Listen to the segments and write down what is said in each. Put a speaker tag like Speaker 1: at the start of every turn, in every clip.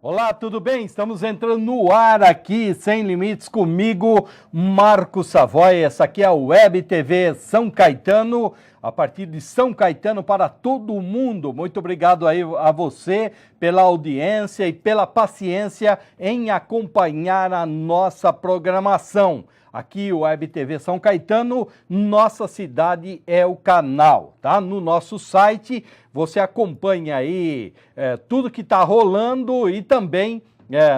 Speaker 1: Olá, tudo bem? Estamos entrando no ar aqui, Sem Limites, comigo, Marco Savoy. Essa aqui é a Web TV São Caetano, a partir de São Caetano para todo o mundo. Muito obrigado aí a você pela audiência e pela paciência em acompanhar a nossa programação. Aqui, o Web TV São Caetano, nossa cidade é o canal, tá? No nosso site, você acompanha aí tudo que está rolando e também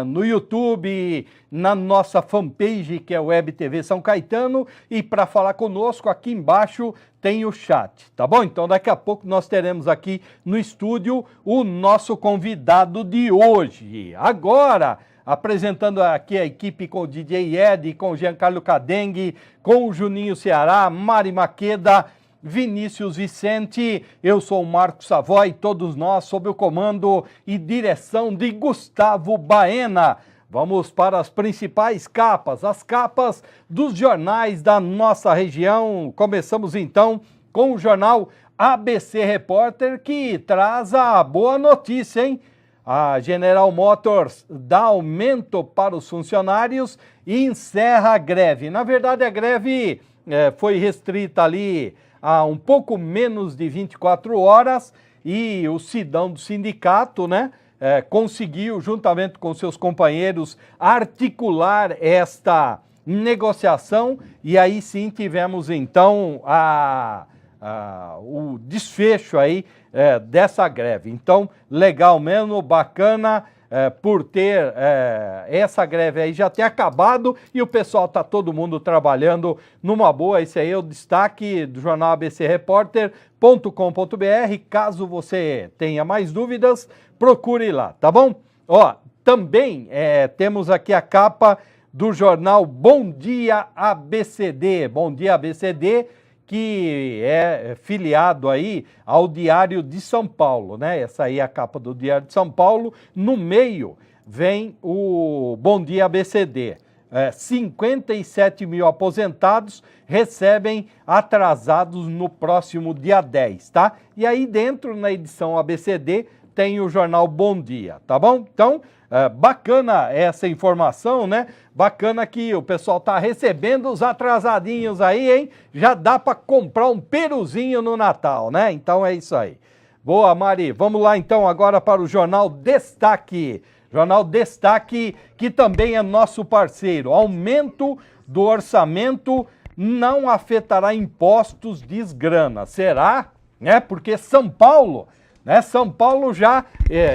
Speaker 1: no YouTube, na nossa fanpage, que é Web TV São Caetano. E para falar conosco, aqui embaixo tem o chat, tá bom? Então, daqui a pouco nós teremos aqui no estúdio o nosso convidado de hoje. Agora, apresentando aqui a equipe com o DJ Ed, com o Giancarlo Cadengue, com o Juninho Ceará, Mari Maqueda, Vinícius Vicente, eu sou o Marco Savoy, todos nós sob o comando e direção de Gustavo Baena. Vamos para as principais capas, as capas dos jornais da nossa região. Começamos então com o jornal ABC Repórter, que traz a boa notícia, hein? A General Motors dá aumento para os funcionários e encerra a greve. Na verdade, a greve foi restrita ali a um pouco menos de 24 horas e o Sidão do sindicato, né, conseguiu, juntamente com seus companheiros, articular esta negociação e aí sim tivemos então o desfecho aí dessa greve. Então, legal mesmo, bacana por ter essa greve aí já ter acabado e o pessoal tá todo mundo trabalhando numa boa. Esse aí é o destaque do jornal abcrepórter.com.br. Caso você tenha mais dúvidas, procure lá, tá bom? Ó, também temos aqui a capa do jornal Bom Dia ABCD. Bom Dia ABCD, que é filiado aí ao Diário de São Paulo, né? Essa aí é a capa do Diário de São Paulo. No meio vem o Bom Dia ABCD. 57 mil aposentados recebem atrasados no próximo dia 10, tá? E aí dentro, na edição ABCD, tem o jornal Bom Dia, tá bom? Então, bacana essa informação, né? Bacana que o pessoal tá recebendo os atrasadinhos aí, hein? Já dá para comprar um peruzinho no Natal, né? Então é isso aí. Boa, Mari. Vamos lá então agora para o Jornal Destaque. Jornal Destaque, que também é nosso parceiro. Aumento do orçamento não afetará impostos, diz Grana. Será? Né? Porque São Paulo, né? São Paulo já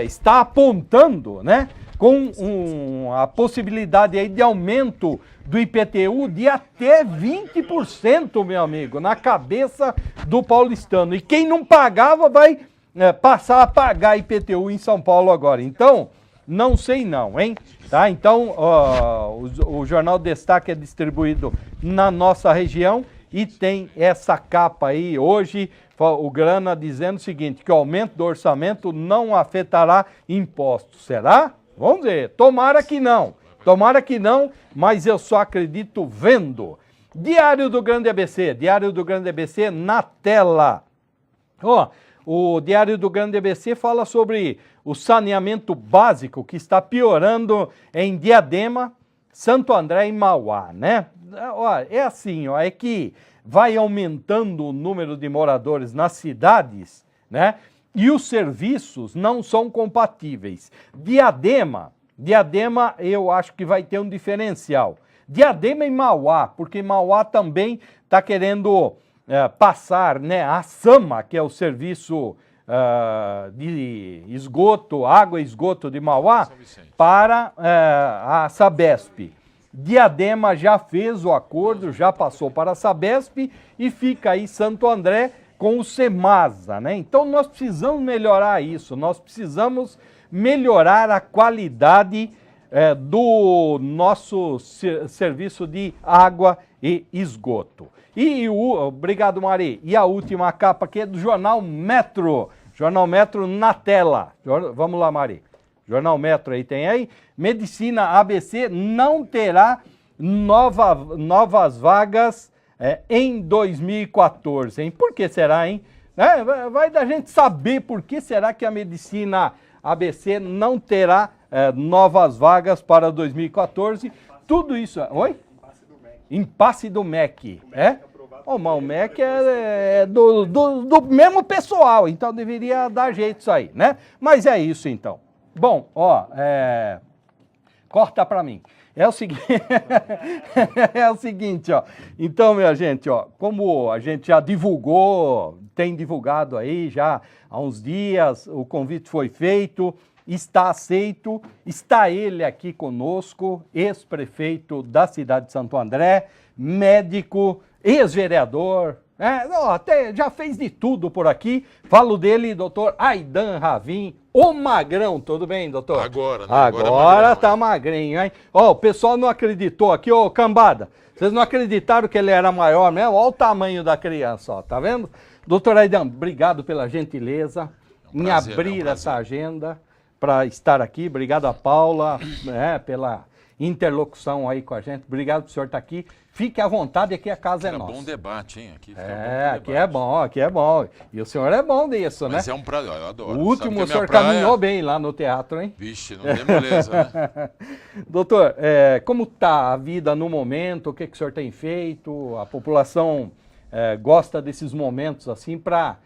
Speaker 1: está apontando, né? Com a possibilidade aí de aumento do IPTU de até 20%, meu amigo, na cabeça do paulistano. E quem não pagava vai passar a pagar IPTU em São Paulo agora. Então, não sei não, hein? Tá? Então, o Jornal Destaque é distribuído na nossa região e tem essa capa aí hoje, o Grana dizendo o seguinte, que o aumento do orçamento não afetará impostos. Será? Vamos ver, tomara que não, mas eu só acredito vendo. Diário do Grande ABC na tela. O Diário do Grande ABC fala sobre o saneamento básico que está piorando em Diadema, Santo André e Mauá, né? É assim, é que vai aumentando o número de moradores nas cidades, né? E os serviços não são compatíveis. Diadema eu acho que vai ter um diferencial. Diadema e Mauá, porque Mauá também está querendo passar, né, a SAMA, que é o serviço de esgoto, água e esgoto de Mauá, para a Sabesp. Diadema já fez o acordo, já passou para a Sabesp e fica aí Santo André com o Semasa, né? Então nós precisamos melhorar isso, nós precisamos melhorar a qualidade do nosso serviço de água e esgoto. Obrigado, Mari. E a última capa aqui é do Jornal Metro na tela. Vamos lá, Mari. Jornal Metro aí tem aí. Medicina ABC não terá novas vagas em 2014, hein? Por que será, hein? Vai da gente saber por que será que a medicina ABC não terá novas vagas para 2014. Tudo isso... Oi? Impasse do MEC. É? Mas o MEC é do mesmo pessoal, então deveria dar jeito isso aí, né? Mas é isso então. Bom, corta para mim. É o seguinte, é o seguinte, ó. Então, minha gente, ó, como a gente já divulgou, tem divulgado aí já há uns dias, o convite foi feito, está aceito, está ele aqui conosco, ex-prefeito da cidade de Santo André, médico, ex-vereador, até já fez de tudo por aqui. Falo dele, doutor Aidan Ravin, o magrão. Tudo bem, doutor?
Speaker 2: Agora, né?
Speaker 1: Agora tá magrinho, hein? Ó, o pessoal não acreditou aqui, ô cambada. Vocês não acreditaram que ele era maior mesmo? Olha o tamanho da criança, ó, tá vendo? Doutor Aidan, obrigado pela gentileza em abrir essa agenda para estar aqui. Obrigado a Paula, pela interlocução aí com a gente. Obrigado por senhor estar aqui. Fique à vontade, aqui a casa é nossa.
Speaker 2: Bom debate, hein? Aqui
Speaker 1: aqui é bom, aqui é bom. E o senhor é bom disso, né?
Speaker 2: Mas é um prazer, eu adoro.
Speaker 1: O último o senhor caminhou bem lá no teatro, hein?
Speaker 2: Vixe, não tem beleza, né?
Speaker 1: Doutor, como está a vida no momento? O que o senhor tem feito? A população gosta desses momentos assim para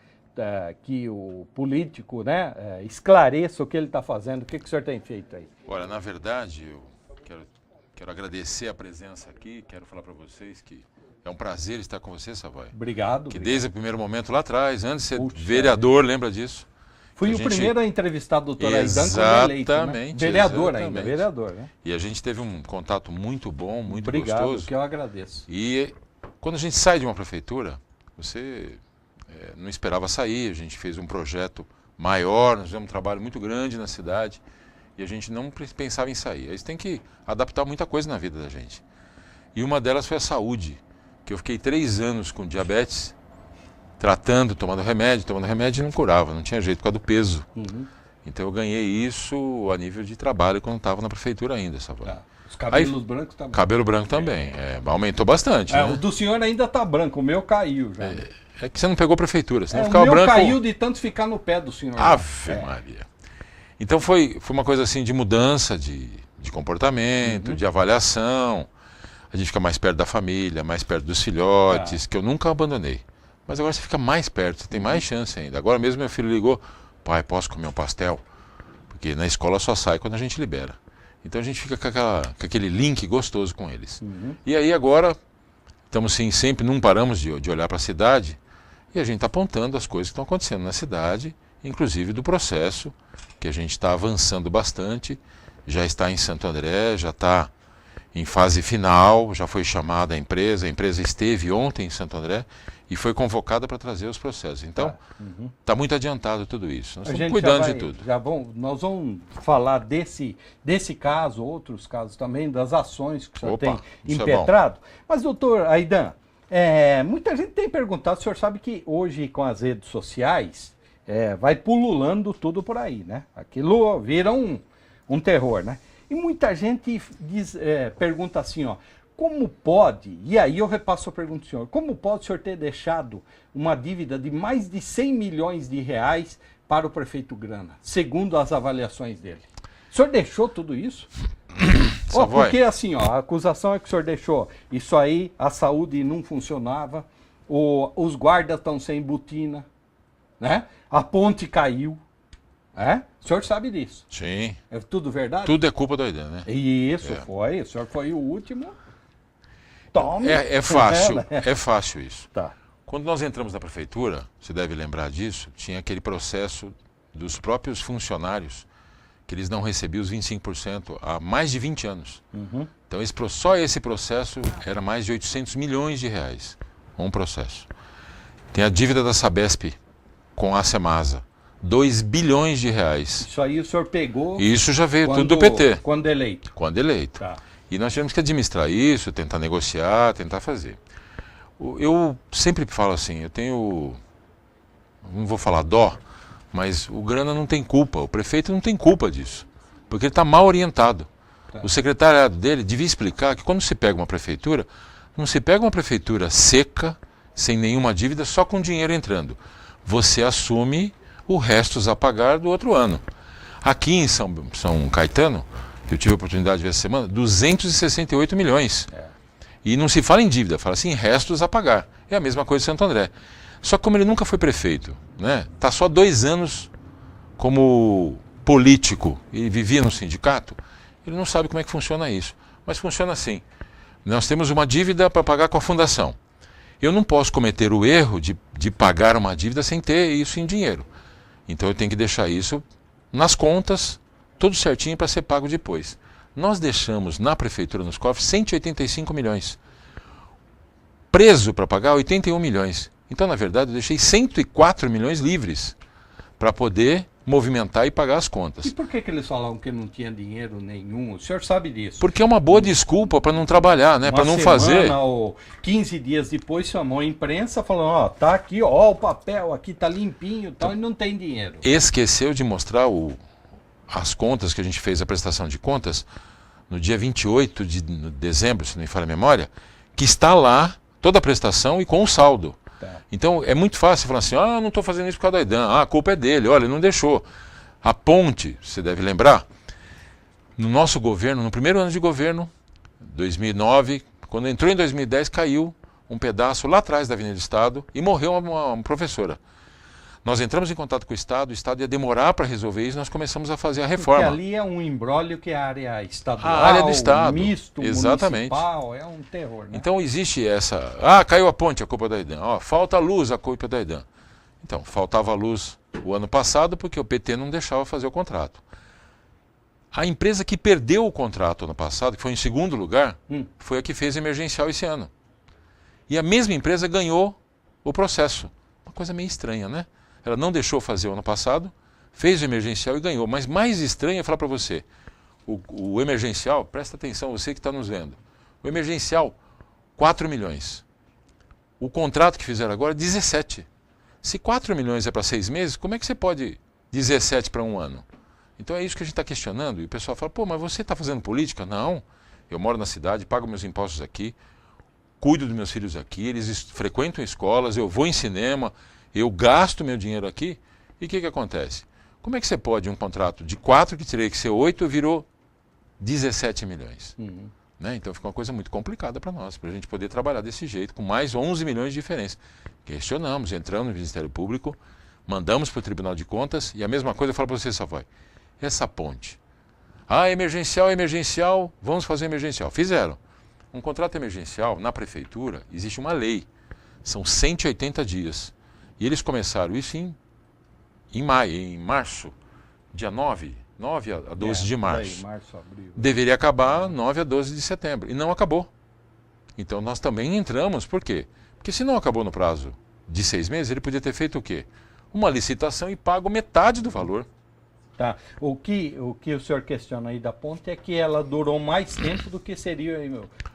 Speaker 1: que o político, né, esclareça o que ele está fazendo. O que o senhor tem feito aí?
Speaker 2: Olha, na verdade, eu quero agradecer a presença aqui, quero falar para vocês que é um prazer estar com você, Savoy.
Speaker 1: Obrigado.
Speaker 2: Que desde o primeiro momento lá atrás, antes de ser vereador, lembra disso?
Speaker 1: Fui o primeiro a entrevistar o doutor Aidan quando eleito, né? Vereador ainda, vereador, né?
Speaker 2: E a gente teve um contato muito bom, muito
Speaker 1: gostoso.
Speaker 2: Obrigado,
Speaker 1: que eu agradeço.
Speaker 2: E quando a gente sai de uma prefeitura, você não esperava sair, a gente fez um projeto maior, nós fizemos um trabalho muito grande na cidade, e a gente não pensava em sair. Aí você tem que adaptar muita coisa na vida da gente. E uma delas foi a saúde, que eu fiquei 3 anos com diabetes, tratando, tomando remédio e não curava, não tinha jeito por causa do peso. Uhum. Então eu ganhei isso a nível de trabalho quando estava na prefeitura ainda, Savoy.
Speaker 1: Os cabelos brancos também.
Speaker 2: Cabelo branco também, aumentou bastante. Né?
Speaker 1: O do senhor ainda está branco, o meu caiu já.
Speaker 2: É que você não pegou prefeitura, senão
Speaker 1: ficava
Speaker 2: branco.
Speaker 1: O meu caiu de tanto ficar no pé do senhor.
Speaker 2: Ave Maria. Então foi uma coisa assim de mudança de comportamento, de avaliação. A gente fica mais perto da família, mais perto dos filhotes, que eu nunca abandonei. Mas agora você fica mais perto, você tem mais chance ainda. Agora mesmo meu filho ligou, pai, posso comer um pastel? Porque na escola só sai quando a gente libera. Então a gente fica com aquele link gostoso com eles. E aí agora, estamos sim, sempre, não paramos de olhar para a cidade, e a gente está apontando as coisas que estão acontecendo na cidade, inclusive do processo, que a gente está avançando bastante, já está em Santo André, já está em fase final, já foi chamada a empresa esteve ontem em Santo André e foi convocada para trazer os processos. Então, está muito adiantado tudo isso. Nós estamos cuidando de tudo.
Speaker 1: Nós vamos falar desse caso, outros casos também, das ações que o senhor tem impetrado. Mas, doutor Aidan, muita gente tem perguntado, o senhor sabe que hoje com as redes sociais, vai pululando tudo por aí, né? Aquilo vira um terror, né? E muita gente pergunta assim, ó, como pode, e aí eu repasso a pergunta do senhor, como pode o senhor ter deixado uma dívida de mais de 100 milhões de reais para o prefeito Grana, segundo as avaliações dele? O senhor deixou tudo isso? Porque assim, ó, a acusação é que o senhor deixou isso aí, a saúde não funcionava, os guardas estão sem botina, né? A ponte caiu. O senhor sabe disso?
Speaker 2: Sim.
Speaker 1: É tudo verdade?
Speaker 2: Tudo é culpa do Aidan, né?
Speaker 1: Isso, foi. O senhor foi o último. Tome.
Speaker 2: É fácil isso.
Speaker 1: Tá.
Speaker 2: Quando nós entramos na prefeitura, você deve lembrar disso, tinha aquele processo dos próprios funcionários, que eles não recebiam os 25% há mais de 20 anos. Então só esse processo era mais de 800 milhões de reais. Um processo. Tem a dívida da Sabesp com a Semasa. 2 bilhões de reais.
Speaker 1: Isso aí o senhor pegou...
Speaker 2: Isso já veio tudo do PT.
Speaker 1: Quando eleito.
Speaker 2: Quando eleito.
Speaker 1: Tá.
Speaker 2: E nós tivemos que administrar isso, tentar negociar, tentar fazer. Eu sempre falo assim, eu tenho... Não vou falar dó, mas o Grana não tem culpa, o prefeito não tem culpa disso. Porque ele está mal orientado. Tá. O secretariado dele devia explicar que quando se pega uma prefeitura, não se pega uma prefeitura seca, sem nenhuma dívida, só com dinheiro entrando. Você assume o resto a pagar do outro ano. Aqui em São Caetano, eu tive a oportunidade de ver essa semana, 268 milhões. E não se fala em dívida, fala-se em restos a pagar. É a mesma coisa em Santo André. Só que como ele nunca foi prefeito, né? Está só 2 anos como político e vivia no sindicato, ele não sabe como é que funciona isso. Mas funciona assim. Nós temos uma dívida para pagar com a fundação. Eu não posso cometer o erro de pagar uma dívida sem ter isso em dinheiro. Então eu tenho que deixar isso nas contas, tudo certinho para ser pago depois. Nós deixamos na prefeitura, nos cofres, 185 milhões. Preso para pagar 81 milhões. Então, na verdade, eu deixei 104 milhões livres para poder movimentar e pagar as contas.
Speaker 1: E por que eles falavam que não tinha dinheiro nenhum? O senhor sabe disso?
Speaker 2: Porque é uma boa desculpa para não trabalhar, né? Para não fazer.
Speaker 1: Ou 15 dias depois chamou a imprensa falando, ó, tá aqui, ó, o papel aqui tá limpinho, tal, e não tem dinheiro.
Speaker 2: Esqueceu de mostrar as contas que a gente fez, a prestação de contas, no dia 28 de dezembro, se não me falha a memória, que está lá toda a prestação e com o saldo. Então é muito fácil falar assim, não estou fazendo isso por causa do Aidan, a culpa é dele, olha, ele não deixou. A ponte, você deve lembrar, no nosso governo, no primeiro ano de governo, 2009, quando entrou em 2010, caiu um pedaço lá atrás da Avenida do Estado e morreu uma professora. Nós entramos em contato com o Estado ia demorar para resolver isso, nós começamos a fazer a reforma.
Speaker 1: Porque ali é um imbróglio que é a área estadual,
Speaker 2: a área do Estado,
Speaker 1: misto,
Speaker 2: exatamente.
Speaker 1: Municipal, é um terror, né?
Speaker 2: Então existe essa, caiu a ponte, a culpa é da Aidan, falta luz, a culpa é da Aidan. Então, faltava luz o ano passado porque o PT não deixava fazer o contrato. A empresa que perdeu o contrato ano passado, que foi em segundo lugar, foi a que fez emergencial esse ano. E a mesma empresa ganhou o processo. Uma coisa meio estranha, né? Ela não deixou fazer o ano passado, fez o emergencial e ganhou. Mas mais estranho é falar para você, o emergencial, presta atenção, você que está nos vendo, o emergencial, 4 milhões. O contrato que fizeram agora, 17. Se 4 milhões é para 6 meses, como é que você pode 17 para um ano? Então é isso que a gente está questionando. E o pessoal fala, pô, mas você está fazendo política? Não, eu moro na cidade, pago meus impostos aqui, cuido dos meus filhos aqui, eles frequentam escolas, eu vou em cinema, eu gasto meu dinheiro aqui. E o que acontece? Como é que você pode, um contrato de 4, que teria que ser 8, virou 17 milhões? Né? Então fica uma coisa muito complicada para nós, para a gente poder trabalhar desse jeito, com mais 11 milhões de diferença. Questionamos, entramos no Ministério Público, mandamos para o Tribunal de Contas, e a mesma coisa eu falo para você, Savoy, essa ponte. Emergencial, vamos fazer emergencial. Fizeram. Um contrato emergencial, na prefeitura, existe uma lei, são 180 dias. E eles começaram isso em março, dia 9 a 12 de março.
Speaker 1: Abril.
Speaker 2: Deveria acabar 9 a 12 de setembro. E não acabou. Então nós também entramos. Por quê? Porque se não acabou no prazo de 6 meses, ele podia ter feito o quê? Uma licitação e pago metade do valor.
Speaker 1: Tá. O que o senhor questiona aí da ponte é que ela durou mais tempo do que seria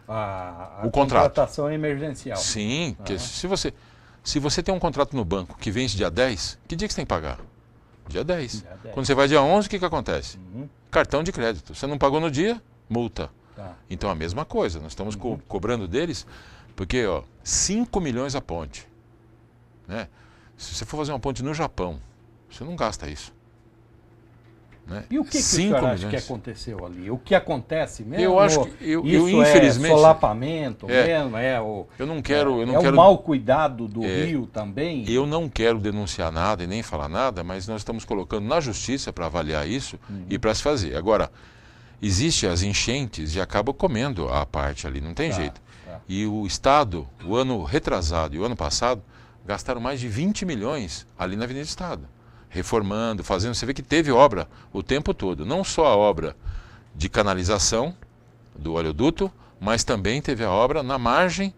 Speaker 1: a
Speaker 2: o contrato.
Speaker 1: Contratação emergencial.
Speaker 2: Sim, porque se você tem um contrato no banco que vence dia 10, que dia que você tem que pagar? Dia 10. Quando você vai dia 11, o que acontece? Cartão de crédito. Você não pagou no dia, multa. Tá. Então a mesma coisa, nós estamos cobrando deles, porque 5 milhões a ponte. Né? Se você for fazer uma ponte no Japão, você não gasta isso. Né?
Speaker 1: E o que o senhor acha que aconteceu ali? O que acontece mesmo?
Speaker 2: Eu acho que,
Speaker 1: isso
Speaker 2: infelizmente,
Speaker 1: é solapamento mesmo?
Speaker 2: Eu não quero...
Speaker 1: o mau cuidado do Rio também?
Speaker 2: Eu não quero denunciar nada e nem falar nada, mas nós estamos colocando na justiça para avaliar isso e para se fazer. Agora, existem as enchentes e acaba comendo a parte ali, não tem jeito. E o Estado, o ano retrasado e o ano passado, gastaram mais de 20 milhões ali na Avenida do Estado. Reformando, fazendo, você vê que teve obra o tempo todo, não só a obra de canalização do oleoduto, mas também teve a obra na margem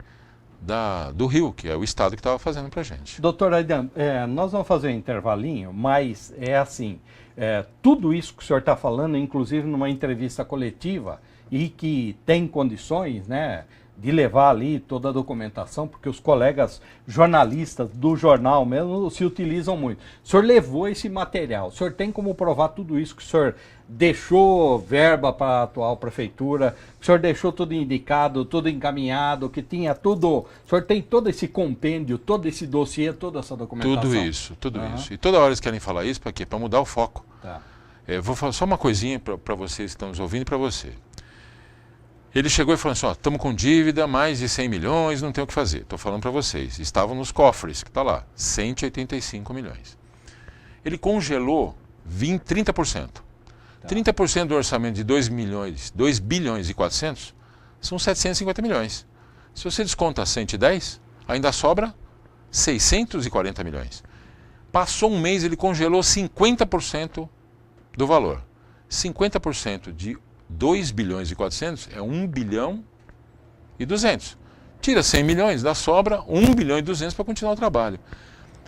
Speaker 2: do rio, que é o Estado que estava fazendo para a gente.
Speaker 1: Doutor Aidan, nós vamos fazer um intervalinho, mas é assim, tudo isso que o senhor está falando, inclusive numa entrevista coletiva, e que tem condições, né, de levar ali toda a documentação, porque os colegas jornalistas do jornal mesmo se utilizam muito. O senhor levou esse material, o senhor tem como provar tudo isso, que o senhor deixou verba para a atual prefeitura, que o senhor deixou tudo indicado, tudo encaminhado, que tinha tudo, o senhor tem todo esse compêndio, todo esse dossiê, toda essa documentação?
Speaker 2: Tudo isso. E toda hora eles querem falar isso, para quê? Para mudar o foco. Tá. Vou falar só uma coisinha para vocês que estão nos ouvindo e para você. Ele chegou e falou assim, estamos com dívida, mais de 100 milhões, não tem o que fazer. Estou falando para vocês, estavam nos cofres, que está lá, 185 milhões. Ele congelou 30%. 30% do orçamento de 2 bilhões e 400 são 750 milhões. Se você desconta 110, ainda sobra 640 milhões. Passou um mês, ele congelou 50% do valor. 50% de 2 bilhões e 400 é 1 bilhão e 200. Tira 100 milhões, dá sobra 1 bilhão e 200 para continuar o trabalho.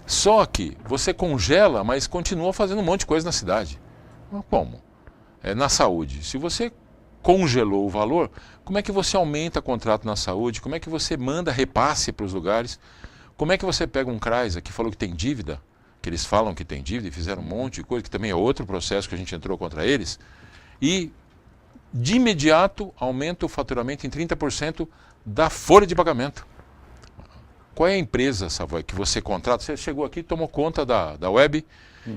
Speaker 2: Só que você congela, mas continua fazendo um monte de coisa na cidade. Como? Na saúde. Se você congelou o valor, como é que você aumenta contrato na saúde? Como é que você manda repasse para os lugares? Como é que você pega um CRAS que falou que tem dívida, que eles falam que tem dívida e fizeram um monte de coisa, que também é outro processo que a gente entrou contra eles, e de imediato aumenta o faturamento em 30% da folha de pagamento. Qual é a empresa, Savoy, que você contrata? Você chegou aqui, tomou conta da web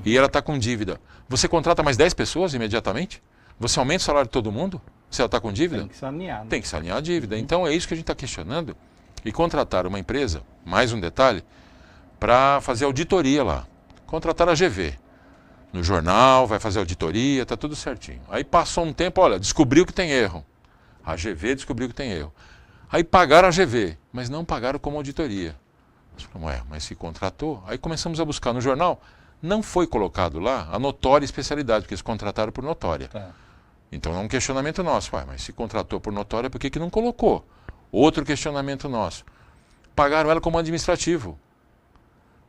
Speaker 2: e ela está com dívida. Você contrata mais 10 pessoas imediatamente? Você aumenta o salário de todo mundo? Se ela está com dívida?
Speaker 1: Tem que sanear. Né?
Speaker 2: Tem que sanear a dívida. Então é isso que a gente está questionando. E contratar uma empresa, mais um detalhe, para fazer auditoria lá. Contratar a GV. No jornal, vai fazer auditoria, está tudo certinho. Aí passou um tempo, olha, descobriu que tem erro. A GV descobriu que tem erro. Aí pagaram a GV, mas não pagaram como auditoria. Mas se contratou? Aí começamos a buscar no jornal. Não foi colocado lá a notória especialidade, porque eles contrataram por notória. Tá. Então é um questionamento nosso. Mas se contratou por notória, por que não colocou? Outro questionamento nosso. Pagaram ela como administrativo.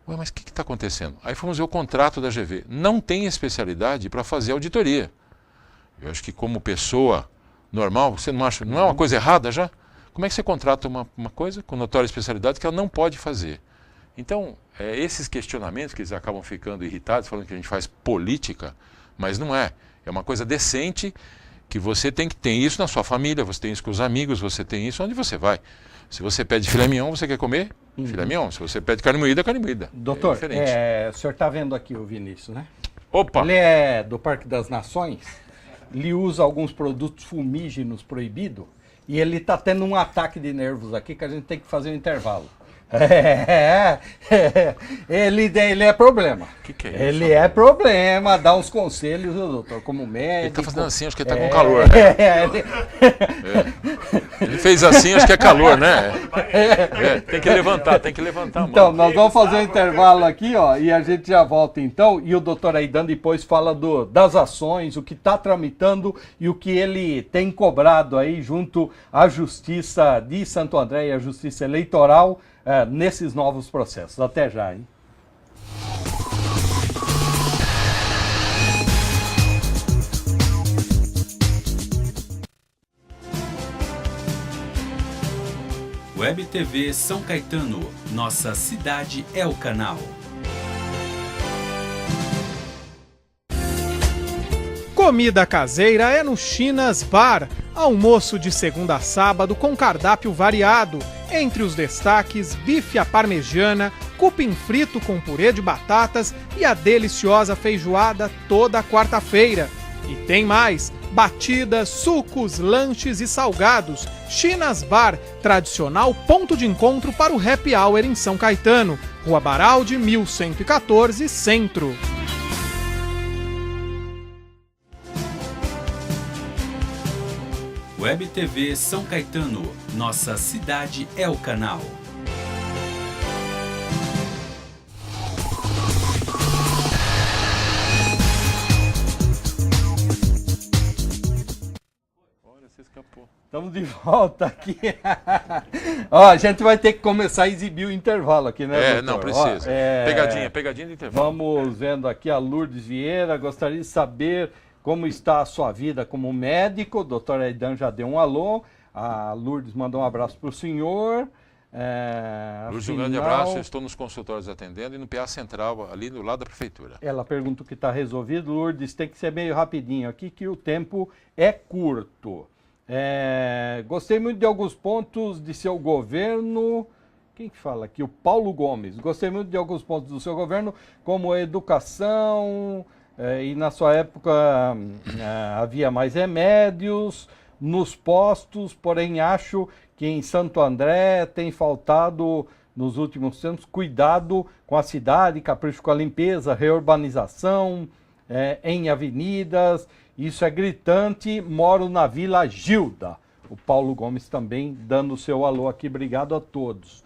Speaker 2: Mas o que está acontecendo? Aí fomos ver o contrato da GV. Não tem especialidade para fazer auditoria. Eu acho que como pessoa normal, você não acha, não é uma coisa errada já? Como é que você contrata uma coisa com notória especialidade que ela não pode fazer? Então, esses questionamentos que eles acabam ficando irritados, falando que a gente faz política, mas não é. É uma coisa decente que você tem que ter isso na sua família, você tem isso com os amigos, você tem isso onde você vai. Se você pede filé mignon, você quer comer filé mignon. Se você pede carne moída, carne moída.
Speaker 1: Doutor, o senhor está vendo aqui o Vinícius, né?
Speaker 2: Opa!
Speaker 1: Ele é do Parque das Nações, ele usa alguns produtos fumígenos proibidos e ele está tendo um ataque de nervos aqui que a gente tem que fazer um intervalo. Ele é problema.
Speaker 2: Que é isso?
Speaker 1: Ele é problema, dá uns conselhos, doutor, como médico.
Speaker 2: Ele tá fazendo assim, acho que ele tá com calor. Né? Ele fez assim, acho que é calor, né? Tem que levantar, a mão.
Speaker 1: Então, nós vamos fazer um intervalo aqui, ó, e a gente já volta então. E o doutor Aidan depois fala das ações, o que está tramitando e o que ele tem cobrado aí junto à Justiça de Santo André e à Justiça Eleitoral. Nesses novos processos. Até já, hein?
Speaker 3: Web TV São Caetano, nossa cidade é o canal.
Speaker 4: Comida caseira é no Chinas Bar. Almoço de segunda a sábado com cardápio variado. Entre os destaques, bife à parmegiana, cupim frito com purê de batatas e a deliciosa feijoada toda quarta-feira. E tem mais, batidas, sucos, lanches e salgados. Chinas Bar, tradicional ponto de encontro para o happy hour em São Caetano. Rua Baraldi, 1114, Centro.
Speaker 3: Web TV São Caetano, nossa cidade é o canal.
Speaker 2: Olha, você escapou.
Speaker 1: Estamos de volta aqui. Ó, a gente vai ter que começar a exibir o intervalo aqui, né, doutor?
Speaker 2: Não precisa. Pegadinha de intervalo.
Speaker 1: Vamos vendo aqui a Lourdes Vieira. Gostaria de saber como está a sua vida como médico. O doutor Aidan já deu um alô. A Lourdes mandou um abraço para o senhor.
Speaker 2: Lourdes, um grande abraço. Eu estou nos consultórios atendendo e no PA Central, ali do lado da prefeitura.
Speaker 1: Ela pergunta o que está resolvido. Lourdes, tem que ser meio rapidinho aqui, que o tempo é curto. Gostei muito de alguns pontos de seu governo. Quem que fala aqui? O Paulo Gomes. Gostei muito de alguns pontos do seu governo, como a educação, e na sua época havia mais remédios nos postos, porém acho que em Santo André tem faltado nos últimos tempos cuidado com a cidade, capricho com a limpeza, reurbanização em avenidas, isso é gritante, moro na Vila Gilda. O Paulo Gomes também dando o seu alô aqui, obrigado a todos.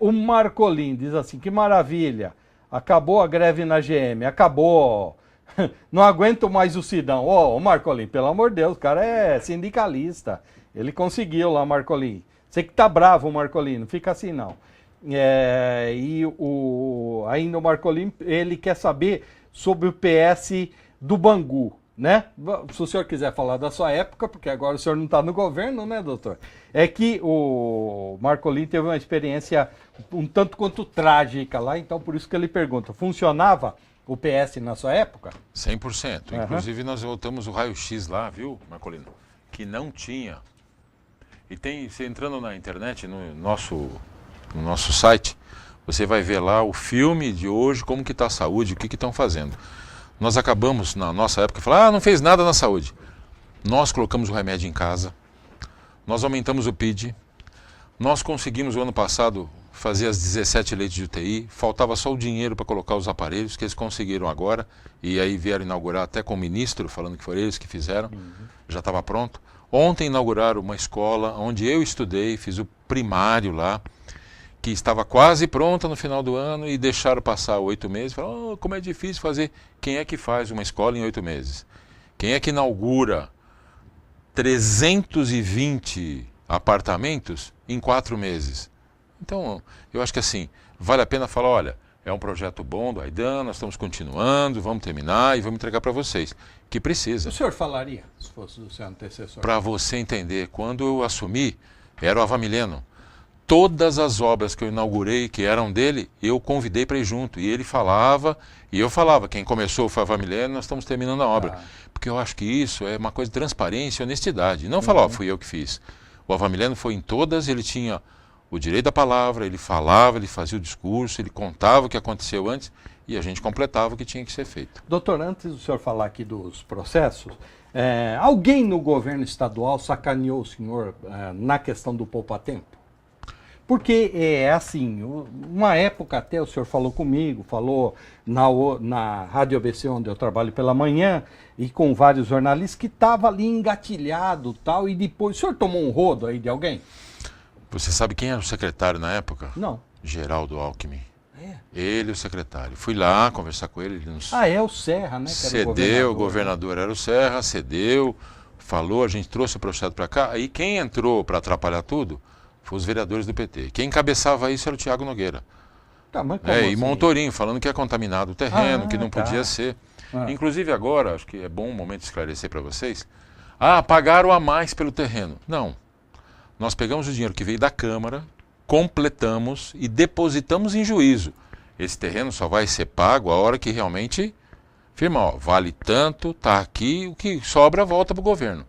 Speaker 1: O Marcolin diz assim, que maravilha, acabou a greve na GM, acabou, não aguento mais o Sidão. Ô Marcolin, pelo amor de Deus, o cara é sindicalista, ele conseguiu lá, Marcolin. Você que tá bravo, Marcolin, não fica assim não. Ainda o Marcolin, ele quer saber sobre o PS do Bangu, né? Se o senhor quiser falar da sua época, porque agora o senhor não está no governo, né, doutor? É que o Marcolin teve uma experiência um tanto quanto trágica lá, então por isso que ele pergunta, funcionava o PS na sua época?
Speaker 2: 100%. Uhum. Inclusive nós voltamos o raio-x lá, viu, Marcolino? Que não tinha. E tem, você entrando na internet, no nosso site, você vai ver lá o filme de hoje, como que está a saúde, o que estão fazendo. Nós acabamos, na nossa época, falar, não fez nada na saúde. Nós colocamos o remédio em casa, nós aumentamos o PID, nós conseguimos o ano passado fazer as 17 leitos de UTI, faltava só o dinheiro para colocar os aparelhos, que eles conseguiram agora, e aí vieram inaugurar até com o ministro, falando que foram eles que fizeram, já estava pronto. Ontem inauguraram uma escola onde eu estudei, fiz o primário lá, que estava quase pronta no final do ano e deixaram passar 8 meses. Falaram, como é difícil fazer. Quem é que faz uma escola em 8 meses? Quem é que inaugura 320 apartamentos em 4 meses? Então, eu acho que assim, vale a pena falar, olha, é um projeto bom do Aidan, nós estamos continuando, vamos terminar e vamos entregar para vocês, que precisa.
Speaker 1: O senhor falaria, se fosse do seu antecessor?
Speaker 2: Para você entender, quando eu assumi, era o Avamileno. Todas as obras que eu inaugurei, que eram dele, eu convidei para ir junto. E ele falava, e eu falava, quem começou foi o Avamileno, nós estamos terminando a obra. Porque eu acho que isso é uma coisa de transparência e honestidade. Não falar, fui eu que fiz. O Avamileno foi em todas, ele tinha o direito da palavra, ele falava, ele fazia o discurso, ele contava o que aconteceu antes e a gente completava o que tinha que ser feito.
Speaker 1: Doutor, antes do senhor falar aqui dos processos, alguém no governo estadual sacaneou o senhor na questão do poupa-tempo? Porque assim, uma época até o senhor falou comigo, falou na Rádio ABC, onde eu trabalho pela manhã, e com vários jornalistas, que estava ali engatilhado tal, e depois, o senhor tomou um rodo aí de alguém?
Speaker 2: Você sabe quem era o secretário na época?
Speaker 1: Não.
Speaker 2: Geraldo Alckmin. Ele, o secretário. Fui lá conversar com ele. Ele nos...
Speaker 1: o Serra, né? Que
Speaker 2: cedeu, o governador era o Serra, cedeu, falou, a gente trouxe o projeto para cá. Aí quem entrou para atrapalhar tudo foi os vereadores do PT. Quem encabeçava isso era o Tiago Nogueira.
Speaker 1: Tá, mas como assim?
Speaker 2: E Montorinho, falando que é contaminado o terreno, que não podia ser. Inclusive agora, acho que é bom um momento esclarecer para vocês, pagaram a mais pelo terreno. Não. Nós pegamos o dinheiro que veio da Câmara, completamos e depositamos em juízo. Esse terreno só vai ser pago a hora que realmente firma, vale tanto, está aqui, o que sobra volta para o governo.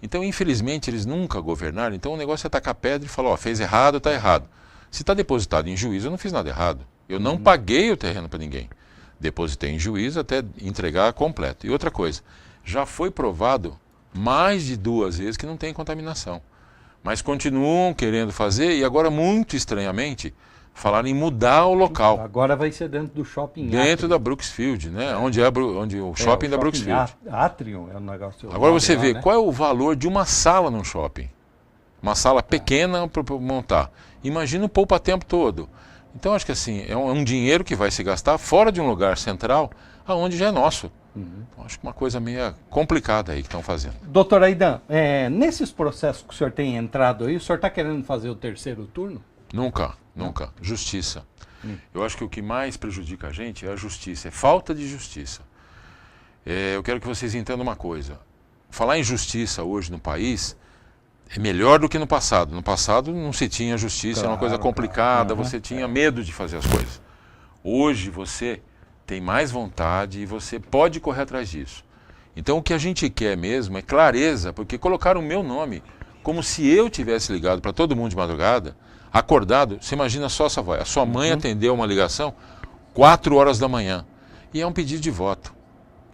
Speaker 2: Então, infelizmente, eles nunca governaram, então o negócio é tacar pedra e falar, fez errado, está errado. Se está depositado em juízo, eu não fiz nada errado. Eu não paguei o terreno para ninguém. Depositei em juízo até entregar completo. E outra coisa, já foi provado mais de 2 vezes que não tem contaminação. Mas continuam querendo fazer e agora, muito estranhamente, falaram em mudar o local.
Speaker 1: Agora vai ser dentro do shopping.
Speaker 2: Dentro da Brooksfield, né? Onde o shopping da Brooksfield.
Speaker 1: Atrium é um negócio...
Speaker 2: Agora você vê, né? Qual é o valor de uma sala num shopping? Uma sala pequena para montar. Imagina o poupa-tempo todo. Então acho que assim, é um dinheiro que vai se gastar fora de um lugar central, aonde já é nosso. Então, acho que uma coisa meio complicada aí que estão fazendo.
Speaker 1: Doutor Aidan, nesses processos que o senhor tem entrado aí, o senhor está querendo fazer o 3º turno?
Speaker 2: Nunca. Justiça. Eu acho que o que mais prejudica a gente é a justiça, é falta de justiça. Eu quero que vocês entendam uma coisa. Falar em justiça hoje no país é melhor do que no passado. No passado não se tinha justiça, era uma coisa complicada, você tinha medo de fazer as coisas. Hoje você tem mais vontade e você pode correr atrás disso. Então o que a gente quer mesmo é clareza, porque colocaram o meu nome como se eu tivesse ligado para todo mundo de madrugada, acordado. Você imagina só essa voz, a sua mãe atendeu uma ligação 4 horas da manhã e é um pedido de voto.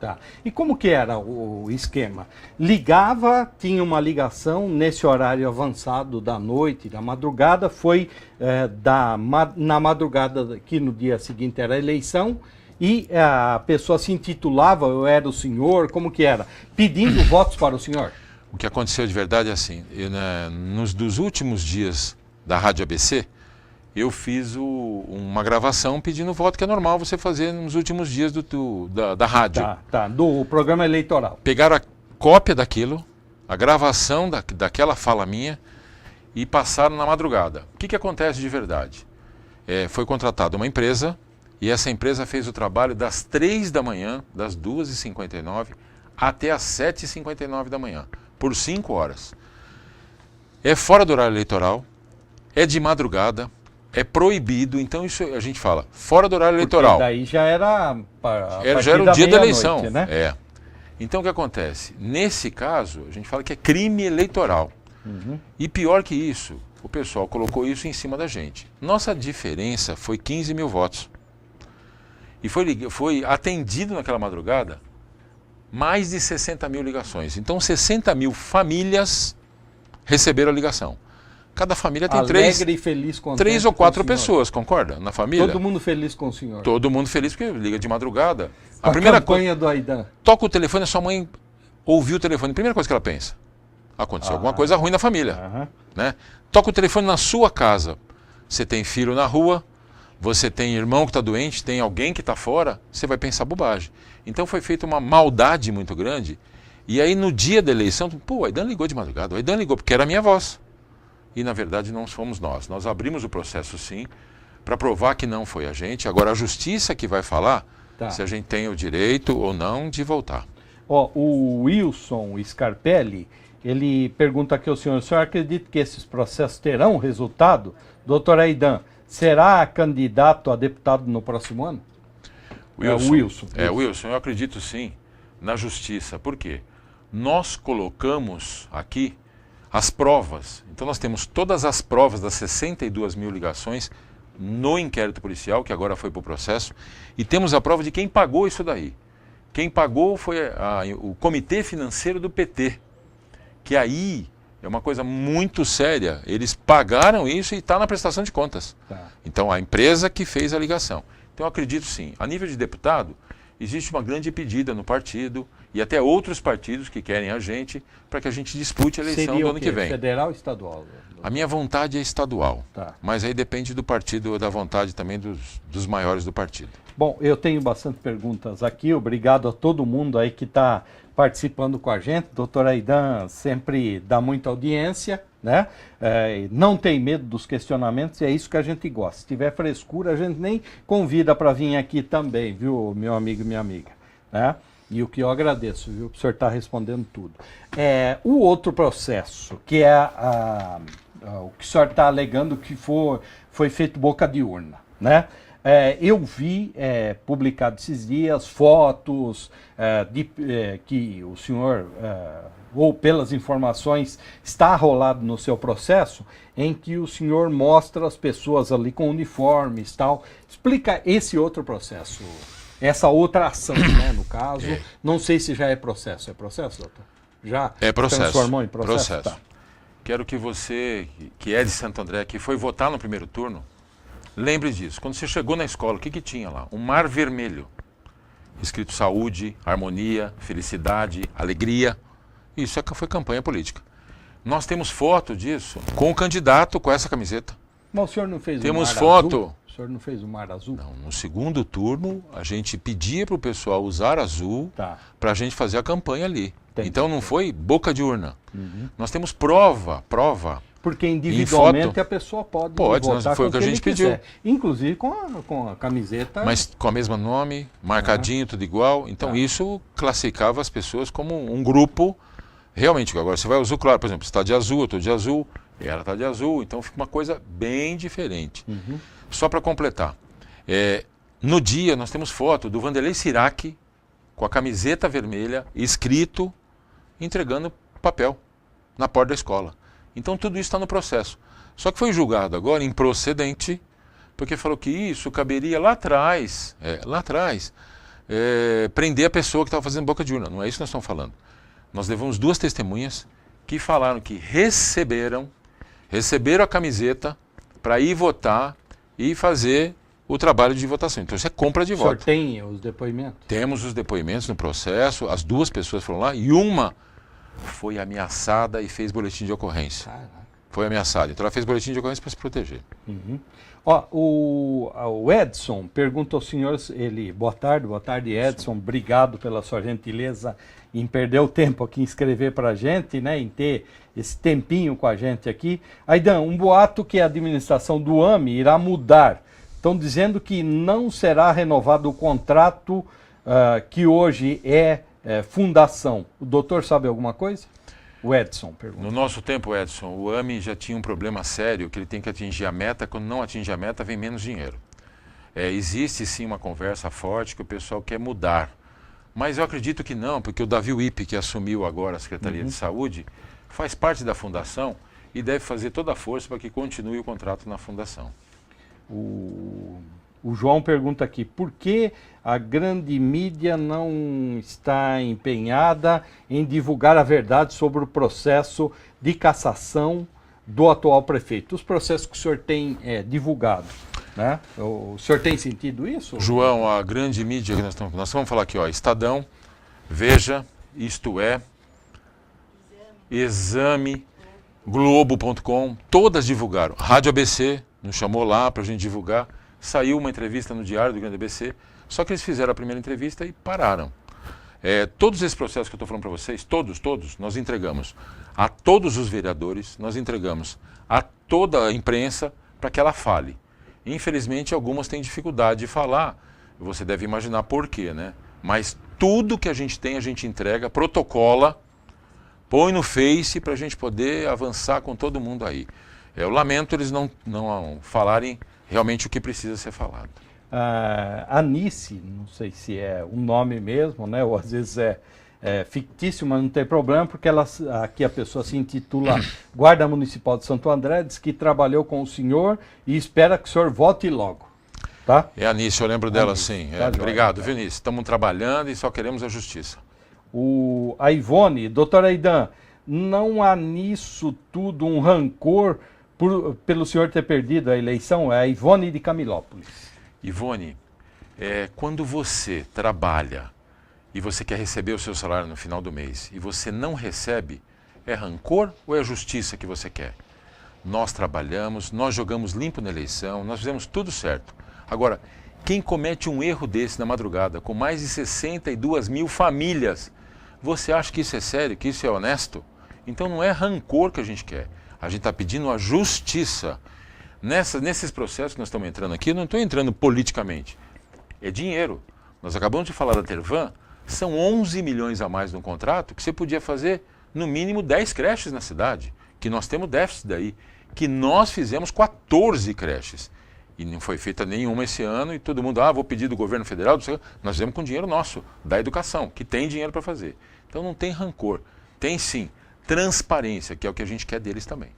Speaker 1: Tá. E como que era o esquema? Ligava, tinha uma ligação nesse horário avançado da noite, da madrugada, foi na madrugada que no dia seguinte era a eleição, e a pessoa se intitulava, eu era o senhor, como que era? Pedindo votos para o senhor?
Speaker 2: O que aconteceu de verdade é assim, dos últimos dias da Rádio ABC, eu fiz uma gravação pedindo voto, que é normal você fazer nos últimos dias da rádio.
Speaker 1: Tá, do programa eleitoral.
Speaker 2: Pegaram a cópia daquilo, a gravação daquela fala minha, e passaram na madrugada. O que acontece de verdade? Foi contratada uma empresa, e essa empresa fez o trabalho das 3 da manhã, das 2h59, até as 7h59 da manhã, por 5 horas. É fora do horário eleitoral, é de madrugada, é proibido, então isso a gente fala, fora do horário eleitoral.
Speaker 1: Daí já era
Speaker 2: já era o dia da eleição.
Speaker 1: Noite, né?
Speaker 2: Então o que acontece? Nesse caso, a gente fala que é crime eleitoral. E pior que isso, o pessoal colocou isso em cima da gente. Nossa diferença foi 15 mil votos. E foi atendido naquela madrugada mais de 60 mil ligações. Então 60 mil famílias receberam a ligação. Cada família tem
Speaker 1: alegre e feliz, contente
Speaker 2: 3 ou 4 pessoas, concorda? Na família.
Speaker 1: Todo mundo feliz com o senhor.
Speaker 2: Todo mundo feliz porque liga de madrugada.
Speaker 1: A primeira campanha do Aidan.
Speaker 2: Toca o telefone, a sua mãe ouviu o telefone. Primeira coisa que ela pensa, aconteceu alguma coisa ruim na família. Né? Toca o telefone na sua casa. Você tem filho na rua, você tem irmão que está doente, tem alguém que está fora, você vai pensar bobagem. Então foi feita uma maldade muito grande. E aí no dia da eleição, o Aidan ligou de madrugada. O Aidan ligou porque era a minha voz. E na verdade não fomos nós. Nós abrimos o processo sim, para provar que não foi a gente. Agora a justiça que vai falar se a gente tem o direito ou não de voltar.
Speaker 1: O Wilson Scarpelli, ele pergunta aqui ao senhor, o senhor acredita que esses processos terão resultado? Doutor Aidan, será candidato a deputado no próximo ano?
Speaker 2: Wilson, eu acredito sim na justiça. Por quê? Nós colocamos aqui as provas. Então nós temos todas as provas das 62 mil ligações no inquérito policial, que agora foi para o processo, e temos a prova de quem pagou isso daí. Quem pagou foi o Comitê Financeiro do PT, que aí é uma coisa muito séria. Eles pagaram isso e está na prestação de contas. Então a empresa que fez a ligação. Então eu acredito sim. A nível de deputado, existe uma grande pedida no partido e até outros partidos que querem a gente para que a gente dispute a eleição do ano que vem.
Speaker 1: Federal ou estadual?
Speaker 2: A minha vontade é estadual, mas aí depende do partido, da vontade também dos maiores do partido.
Speaker 1: Bom, eu tenho bastante perguntas aqui, obrigado a todo mundo aí que está participando com a gente. Doutor Aidan sempre dá muita audiência, né? Não tem medo dos questionamentos e é isso que a gente gosta. Se tiver frescura, a gente nem convida para vir aqui também, viu, meu amigo e minha amiga, né? E o que eu agradeço, viu, o senhor está respondendo tudo. O outro processo, que é o que o senhor está alegando que foi feito boca de urna, né? Eu vi publicado esses dias fotos que o senhor, ou pelas informações, está arrolado no seu processo, em que o senhor mostra as pessoas ali com uniformes e tal. Explica esse outro processo, essa outra ação, né, no caso. Não sei se já é processo. É processo, doutor? Já transformou em processo? Tá.
Speaker 2: Quero que você, que é de Santo André, que foi votar no primeiro turno, lembre disso. Quando você chegou na escola, o que tinha lá? Um mar vermelho. Escrito saúde, harmonia, felicidade, alegria. Isso foi campanha política. Nós temos foto disso com o candidato com essa camiseta.
Speaker 1: Mas o senhor não fez
Speaker 2: Temos foto.
Speaker 1: Azul? O senhor não fez o mar azul?
Speaker 2: Não, no segundo turno a gente pedia para o pessoal usar azul para a gente fazer a campanha ali. Entendi. Então não foi boca de urna. Nós temos prova.
Speaker 1: Porque individualmente a pessoa pode votar
Speaker 2: foi o que a gente pediu.
Speaker 1: Inclusive com a camiseta.
Speaker 2: Mas com o mesmo nome, marcadinho, tudo igual. Então isso classificava as pessoas como um grupo. Realmente, agora você vai azul, claro, por exemplo, você está de azul, eu estou de azul, ela está de azul, então fica uma coisa bem diferente. Só para completar, no dia nós temos foto do Vanderlei Sirac com a camiseta vermelha, escrito, entregando papel na porta da escola. Então tudo isso está no processo. Só que foi julgado agora improcedente, porque falou que isso caberia lá atrás, prender a pessoa que estava fazendo boca de urna. Não é isso que nós estamos falando. Nós levamos 2 testemunhas que falaram que receberam a camiseta para ir votar e fazer o trabalho de votação. Então isso é compra de voto.
Speaker 1: O senhor tem os depoimentos?
Speaker 2: Temos os depoimentos no processo, as 2 pessoas foram lá e uma foi ameaçada e fez boletim de ocorrência.
Speaker 1: Caraca.
Speaker 2: Foi ameaçada. Então ela fez boletim de ocorrência para se proteger.
Speaker 1: Uhum. Ó, o Edson pergunta ao senhor, boa tarde Edson, obrigado pela sua gentileza em perder o tempo aqui em escrever para a gente, né, em ter esse tempinho com a gente aqui. Aidan, um boato que a administração do AME irá mudar. Estão dizendo que não será renovado o contrato que hoje é fundação. O doutor sabe alguma coisa? O Edson pergunta.
Speaker 2: No nosso tempo, Edson, o AME já tinha um problema sério, que ele tem que atingir a meta. Quando não atinge a meta, vem menos dinheiro. Existe sim uma conversa forte que o pessoal quer mudar. Mas eu acredito que não, porque o Davi Wipe, que assumiu agora a Secretaria de Saúde, faz parte da fundação e deve fazer toda a força para que continue o contrato na fundação.
Speaker 1: O João pergunta aqui, por que a grande mídia não está empenhada em divulgar a verdade sobre o processo de cassação do atual prefeito? Os processos que o senhor tem divulgado, né? O senhor tem sentido isso?
Speaker 2: João, a grande mídia que nós vamos falar aqui, ó, Estadão, Veja, Isto É, Exame, Globo.com, todas divulgaram. Rádio ABC nos chamou lá para a gente divulgar. Saiu uma entrevista no Diário do Grande ABC, só que eles fizeram a primeira entrevista e pararam. Todos esses processos que eu estou falando para vocês, todos, nós entregamos a todos os vereadores, nós entregamos a toda a imprensa para que ela fale. Infelizmente, algumas têm dificuldade de falar, você deve imaginar por quê, né? Mas tudo que a gente tem, a gente entrega, protocola, põe no Face para a gente poder avançar com todo mundo aí. Eu lamento eles não falarem realmente o que precisa ser falado.
Speaker 1: A Anice, não sei se é um nome mesmo, né? Ou às vezes é fictício, mas não tem problema, porque aqui a pessoa se intitula Guarda Municipal de Santo André, diz que trabalhou com o senhor e espera que o senhor vote logo. Tá?
Speaker 2: É a Anice, eu lembro dela sim.
Speaker 1: Tá
Speaker 2: obrigado, viu, Anice? Estamos trabalhando e só queremos a justiça.
Speaker 1: A Ivone, doutora Aidan, não há nisso tudo um rancor pelo senhor ter perdido a eleição? É a Ivone de Camilópolis.
Speaker 2: Ivone, quando você trabalha e você quer receber o seu salário no final do mês e você não recebe, é rancor ou é justiça que você quer? Nós trabalhamos, nós jogamos limpo na eleição, nós fizemos tudo certo. Agora, quem comete um erro desse na madrugada, com mais de 62 mil famílias, você acha que isso é sério, que isso é honesto? Então não é rancor que a gente quer. A gente está pedindo a justiça. Nesses processos que nós estamos entrando aqui, eu não estou entrando politicamente. É dinheiro. Nós acabamos de falar da Tervan, são 11 milhões a mais no contrato que você podia fazer no mínimo 10 creches na cidade, que nós temos déficit daí, que nós fizemos 14 creches. E não foi feita nenhuma esse ano e todo mundo, vou pedir do governo federal, nós fizemos com dinheiro nosso, da educação, que tem dinheiro para fazer. Então não tem rancor, tem sim transparência, que é o que a gente quer deles também.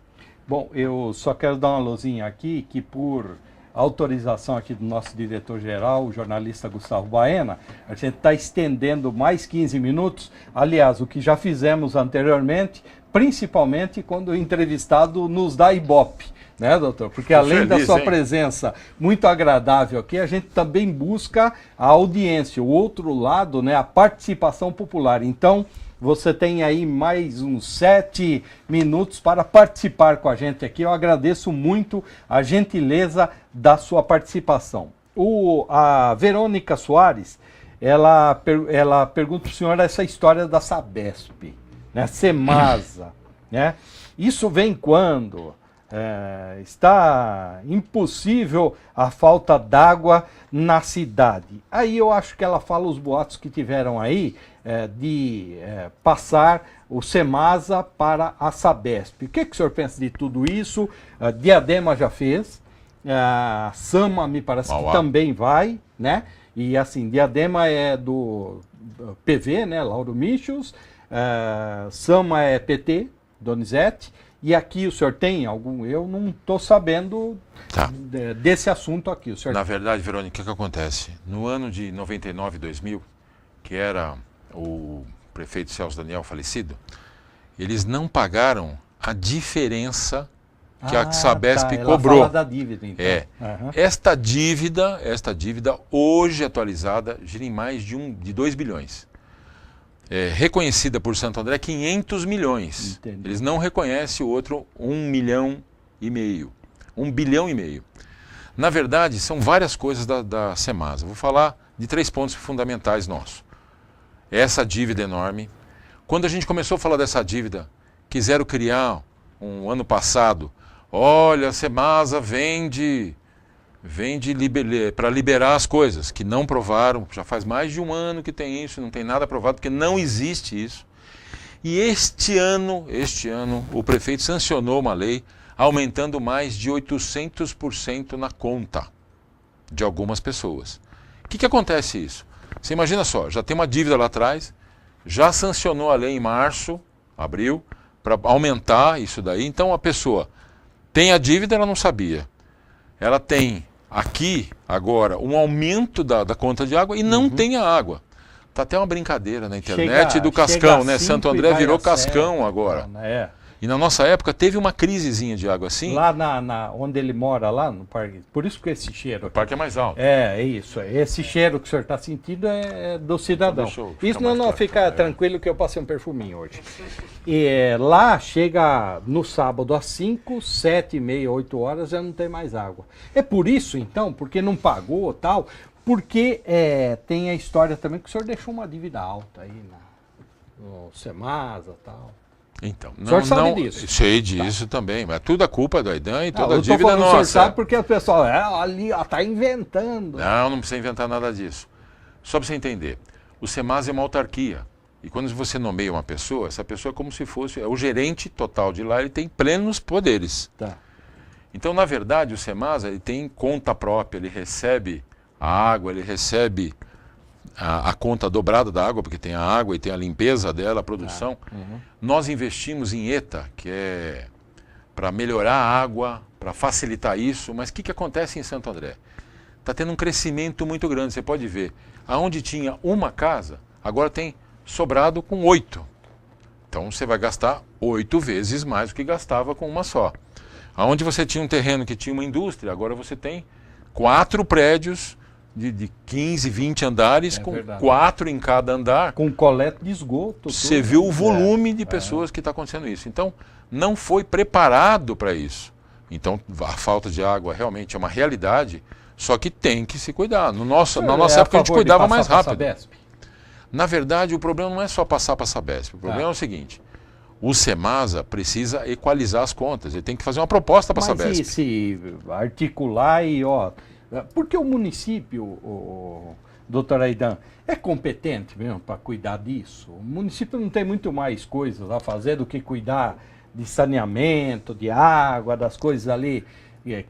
Speaker 1: Bom, eu só quero dar uma luzinha aqui, que por autorização aqui do nosso diretor-geral, o jornalista Gustavo Baena, a gente está estendendo mais 15 minutos, aliás, o que já fizemos anteriormente, principalmente quando o entrevistado nos dá ibope, né, doutor? Porque além da sua presença muito agradável aqui, a gente também busca a audiência, o outro lado, né, a participação popular. Então, você tem aí mais uns 7 minutos para participar com a gente aqui. Eu agradeço muito a gentileza da sua participação. A Verônica Soares, ela pergunta para o senhor essa história da Sabesp, né? Semasa, né? Isso vem quando? Está impossível a falta d'água na cidade. Aí eu acho que ela fala os boatos que tiveram aí de passar o Semasa para a Sabesp. O que o senhor pensa de tudo isso? Diadema já fez, a Sama me parece que também vai, né? E assim, Diadema é do PV, né? Lauro Michels, Sama é PT, Donizete, E aqui o senhor tem algum? Eu não estou sabendo desse assunto aqui. O senhor...
Speaker 2: Na verdade, Verônica, o que acontece? No ano de 99, 2000, que era o prefeito Celso Daniel falecido, eles não pagaram a diferença que a Sabesp cobrou.
Speaker 1: Fala da dívida, então.
Speaker 2: Esta dívida hoje atualizada gira em mais de 2 bilhões. Reconhecida por Santo André 500 milhões.
Speaker 1: Entendi.
Speaker 2: Eles não reconhecem o outro 1,5 milhão. 1,5 bilhão. Na verdade, são várias coisas da Semasa. Vou falar de 3 pontos fundamentais nossos. Essa dívida enorme. Quando a gente começou a falar dessa dívida, quiseram criar um ano passado, olha, a Semasa vende para liberar as coisas, que não provaram, já faz mais de um ano que tem isso, não tem nada provado, porque não existe isso. E este ano, o prefeito sancionou uma lei aumentando mais de 800% na conta de algumas pessoas. O que acontece isso? Você imagina só, já tem uma dívida lá atrás, já sancionou a lei em março, abril, para aumentar isso daí. Então a pessoa tem a dívida, ela não sabia. Ela tem aqui, agora, um aumento da conta de água e não tem a água. Está até uma brincadeira na internet do Cascão, né? Santo André virou Cascão agora. E na nossa época teve uma crisezinha de água assim.
Speaker 1: Lá onde ele mora, lá no parque. Por isso que esse cheiro.
Speaker 2: O parque é mais alto.
Speaker 1: É isso. Esse cheiro que o senhor está sentindo é do cidadão. Isso não fica tranquilo que eu passei um perfuminho hoje. E lá chega no sábado às 5, 7 e meia, 8 horas já não tem mais água. É por isso então, porque não pagou tal, porque tem a história também que o senhor deixou uma dívida alta aí no Semasa e tal.
Speaker 2: Então,
Speaker 1: o senhor sabe disso?
Speaker 2: Sei disso também, mas tudo a culpa é do Aidan e toda a dívida é nossa. O senhor
Speaker 1: sabe porque o pessoal ali está inventando.
Speaker 2: Não precisa inventar nada disso. Só para você entender, o Semasa é uma autarquia. E quando você nomeia uma pessoa, essa pessoa é como se fosse o gerente total de lá, ele tem plenos poderes. Então, na verdade, o Semasa ele tem conta própria, ele recebe a água, ele recebe a conta dobrada da água, porque tem a água e tem a limpeza dela, a produção. Nós investimos em ETA, que é para melhorar a água, para facilitar isso, mas o que acontece em Santo André? Está tendo um crescimento muito grande, você pode ver. Aonde tinha uma casa, agora tem sobrado com 8. Então você vai gastar 8 vezes mais do que gastava com uma só. Aonde você tinha um terreno que tinha uma indústria, agora você tem 4 prédios de 15, 20 andares, com 4 em cada andar.
Speaker 1: Com coleta de esgoto.
Speaker 2: Você viu o volume de pessoas que está acontecendo isso. Então, não foi preparado para isso. Então, a falta de água realmente é uma realidade, só que tem que se cuidar. Na nossa época, a gente cuidava mais rápido. Na verdade, o problema não é só passar para a Sabesp. O problema é o seguinte, o Semasa precisa equalizar as contas. Ele tem que fazer uma proposta para a Sabesp.
Speaker 1: Mas se articular e... Porque o município, doutor Aidan, é competente mesmo para cuidar disso? O município não tem muito mais coisas a fazer do que cuidar de saneamento, de água, das coisas ali